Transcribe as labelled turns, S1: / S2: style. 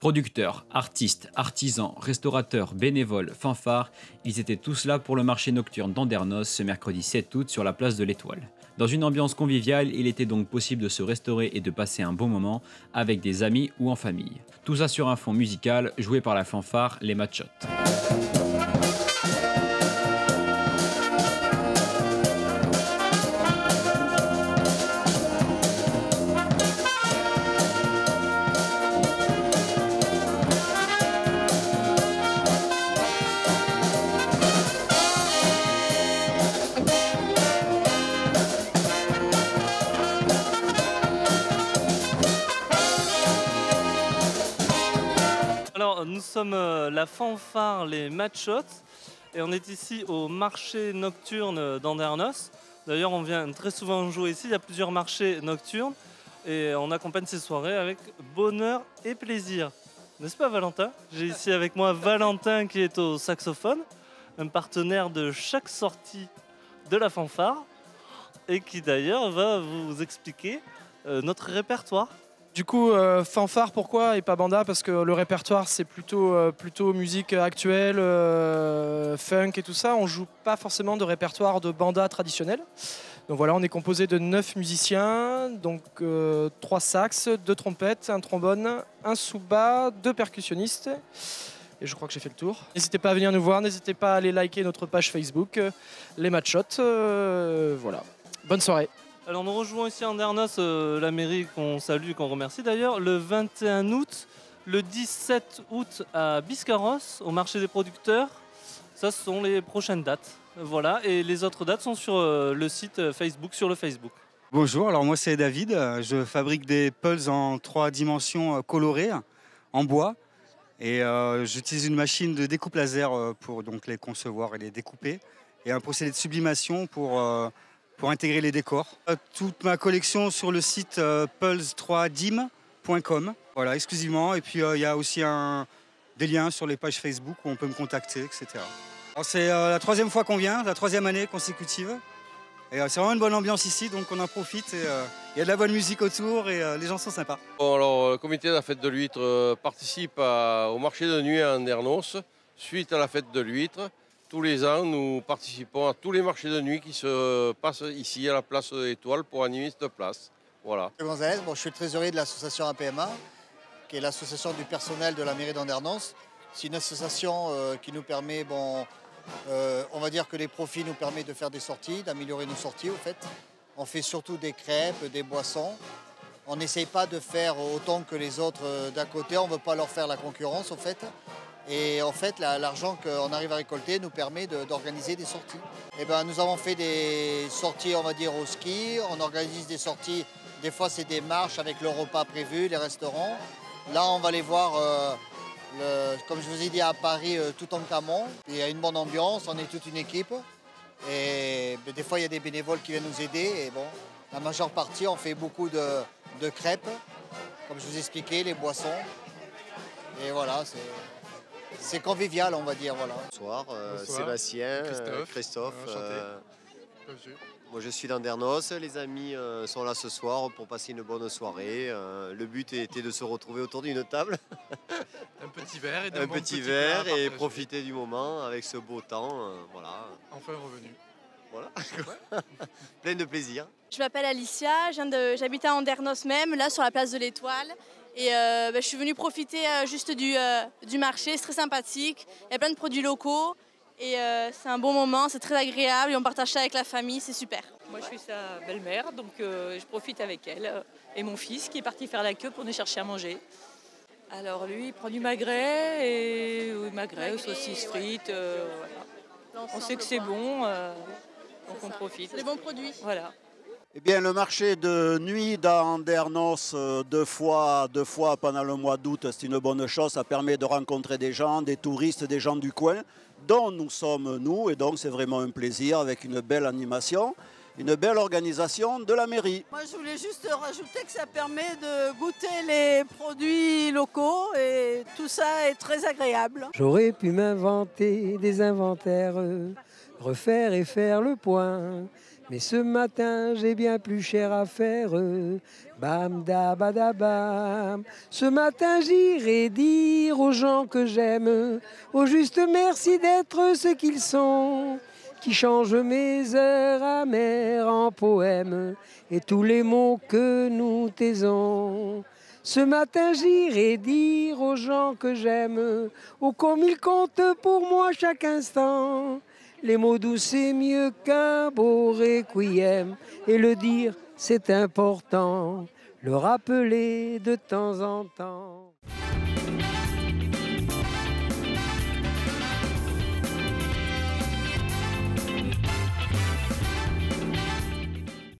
S1: Producteurs, artistes, artisans, restaurateurs, bénévoles, fanfares, ils étaient tous là pour le marché nocturne d'Andernos ce mercredi 7 août sur la place de l'Étoile. Dans une ambiance conviviale, il était donc possible de se restaurer et de passer un bon moment avec des amis ou en famille. Tout ça sur un fond musical joué par la fanfare Les Machottes.
S2: Alors, nous sommes la fanfare Les Machottes et on est ici au marché nocturne d'Andernos. D'ailleurs, on vient très souvent jouer ici, il y a plusieurs marchés nocturnes et on accompagne ces soirées avec bonheur et plaisir. N'est-ce pas, Valentin? J'ai ici avec moi Valentin qui est au saxophone, un partenaire de chaque sortie de la fanfare et qui d'ailleurs va vous expliquer notre répertoire.
S3: Du coup, fanfare pourquoi et pas banda? Parce que le répertoire c'est plutôt musique actuelle, funk et tout ça. On joue pas forcément de répertoire de banda traditionnel. Donc voilà, on est composé de 9 musiciens, donc 3 sax, 2 trompettes, un trombone, un sous-bas, 2 percussionnistes. Et je crois que j'ai fait le tour. N'hésitez pas à venir nous voir, n'hésitez pas à aller liker notre page Facebook, Les Machottes. Voilà, bonne soirée.
S2: Alors nous rejoignons ici à Andernos, la mairie qu'on salue, qu'on remercie d'ailleurs, le 21 août, le 17 août à Biscarrosse, au marché des producteurs. Ça, ce sont les prochaines dates. Voilà, et les autres dates sont sur le site Facebook, sur le Facebook.
S4: Bonjour, alors moi c'est David, je fabrique des pulls en 3 dimensions colorées, en bois. Et j'utilise une machine de découpe laser pour donc les concevoir et les découper. Et un procédé de sublimation pour intégrer les décors. Toute ma collection sur le site pulse3dim.com, voilà, exclusivement. Et puis il y a aussi des liens sur les pages Facebook où on peut me contacter, etc. C'est la 3e fois qu'on vient, la 3e année consécutive. Et c'est vraiment une bonne ambiance ici, donc on en profite. Il y a de la bonne musique autour et les gens sont sympas.
S5: Bon, alors, le comité de la fête de l'huître participe au marché de nuit à Andernos, suite à la fête de l'huître. Tous les ans, nous participons à tous les marchés de nuit qui se passent ici à la place de l'Étoile pour animer cette place. Voilà.
S6: Gonzalez, je suis le trésorier de l'association APMA, qui est l'association du personnel de la mairie d'Andernos. C'est une association qui nous permet, on va dire que les profits nous permettent de faire des sorties, d'améliorer nos sorties au fait. On fait surtout des crêpes, des boissons. On n'essaye pas de faire autant que les autres d'à côté, on ne veut pas leur faire la concurrence au fait. Et en fait, l'argent qu'on arrive à récolter nous permet d'organiser des sorties. Et nous avons fait des sorties, on va dire, au ski. On organise des sorties, des fois c'est des marches avec le repas prévu, les restaurants. Là, on va aller voir, comme je vous ai dit, à Paris, tout en Camon. Il y a une bonne ambiance, on est toute une équipe. Et des fois, il y a des bénévoles qui viennent nous aider. Et bon, la majeure partie, on fait beaucoup de crêpes, comme je vous ai expliqué, les boissons. Et voilà, c'est convivial, on va dire. Voilà.
S7: Bonsoir, Sébastien, Christophe. Moi je suis d'Andernos, les amis sont là ce soir pour passer une bonne soirée. Le but était de se retrouver autour d'une table.
S8: Un petit verre et
S7: un petit verre et profiter du moment avec ce beau temps. Voilà.
S8: Enfin revenu.
S7: Voilà. Plein de plaisir.
S9: Je m'appelle Alicia, j'habite à Andernos même, là sur la place de l'Étoile. Et je suis venue profiter juste du marché, c'est très sympathique. Il y a plein de produits locaux et c'est un bon moment, c'est très agréable et on partage ça avec la famille, c'est super.
S10: Moi je suis sa belle-mère, donc je profite avec elle et mon fils qui est parti faire la queue pour nous chercher à manger. Alors lui il prend du magret, magret saucisses frites, voilà. On sait que c'est bon, donc on profite.
S9: C'est des bons produits.
S10: Voilà.
S11: Eh bien, le marché de nuit d'Andernos, 2 fois pendant le mois d'août, c'est une bonne chose. Ça permet de rencontrer des gens, des touristes, des gens du coin, dont nous sommes nous. Et donc, c'est vraiment un plaisir avec une belle animation, une belle organisation de la mairie.
S12: Moi, je voulais juste rajouter que ça permet de goûter les produits locaux et tout ça est très agréable.
S13: J'aurais pu m'inventer des inventaires, refaire et faire le point. Mais ce matin, j'ai bien plus cher à faire. Bam da ba da bam. Ce matin, j'irai dire aux gens que j'aime, au juste merci d'être ce qu'ils sont, qui changent mes heures amères en poèmes et tous les mots que nous taisons. Ce matin, j'irai dire aux gens que j'aime, oh comme ils comptent pour moi chaque instant. Les mots doux, c'est mieux qu'un beau requiem. Et le dire, c'est important. Le rappeler de temps en temps.